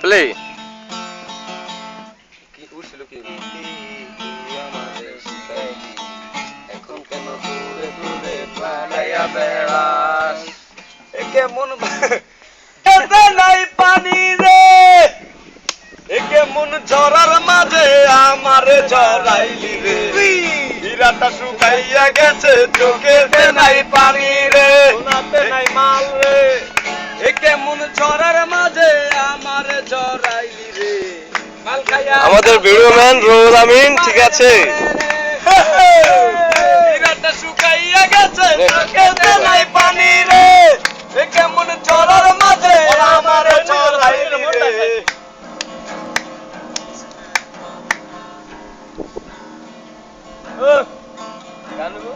play কি উঠছিল কি আমাদের শিখাইলি এখন কেন দূরে দূরে পালাইয়া বেড়াস কেমন খেতে নাই পানি রে কেমন ঝরার মাঝে আমারে ঝরাইলি রে হীরাটা শুকাইয়া গেছে চোখেতে নাই পানি রে শোনাতে নাই মাল রে কেমন ঝরার মাঝে আমারে ঝরাইলি রে মাল খাইয়া আমাদের ভিডিও ম্যান রুহুল আমিন ঠিক আছে হীরাটা শুকাইয়া গেছে চোখেতে নাই পানি রে কেমন ঝরার মাঝে আমারে ঝরাইলি রে গান গো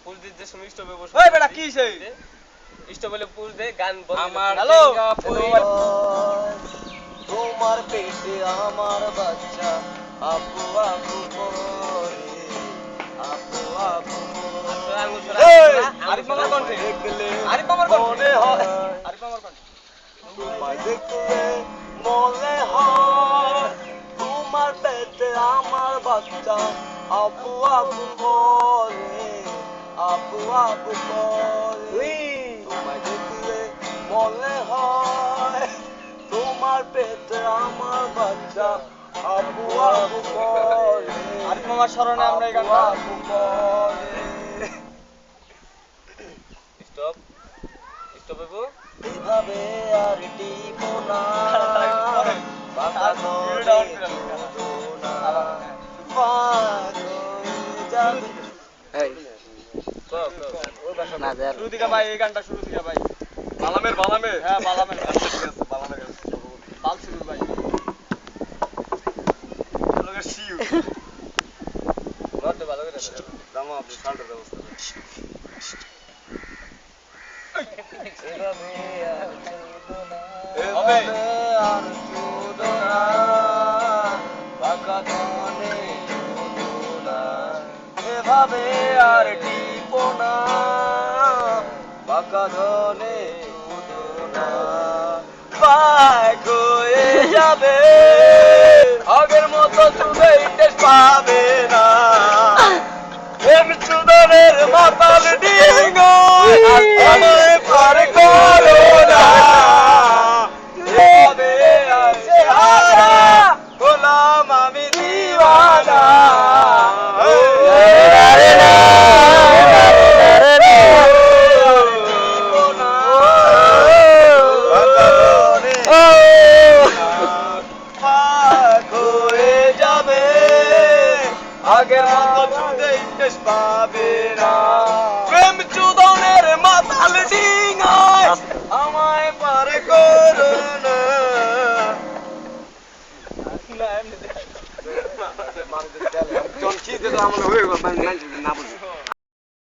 পুজ দিতে সময় স্টপে বসে ওই বেটা কি সেই স্টপ বলে পুজ দে গান বন্ধ আমার হ্যালো তোমার পেটে আমার বাচ্চা আপু আপু করে আপু আপু আরিফ মামার কণ্ঠে আরিফ মামার কণ্ঠে আরিফ মামার কণ্ঠে তোমায় দেখলে মনে হয় তোমার পেটে আমার বাচ্চা আপু আপু করে আপু আপু করে তোমায় দেখলে মনে হয় তোমার পেটে আমার বাচ্চা আপু আপু করে আরিফ মামার স্মরণে আমরা এই গানটা আপু করে স্টপ স্টপ বাবু এভাবে আর টিপো না বাবা ডাউন শুরু দিকে ভাই এই গানটা শুরু দিকে ভাই বালামের হ্যাঁ বালামের আচ্ছা ঠিক আছে বালামের বাল শুরু ভাই লোকের সিউ লড়তে ভালো করে দামা আপনি সাল্টের ব্যবস্থা করেন এভাবে আর শুধু না বাঁকা ধনে শুধু না এভাবে আর টিপো না বাঁকা ধনে শুধু না পাক হয়ে যাবে আগের মতো চুলে টেস্ট পাবে না এমনি চুদনের মাতাল ডিঙ্গো আমায় পার করো না এভাবে আছে হারা গোলাম আমি দিওয়ানা আগের মতো চুদে ইন্টারেস্ট পাবে না প্রেম চুদনের মাতাল ডিঙ্গায় আমায় পার করো না জন কি দিতে আমরা হয়ে গেল না বুঝি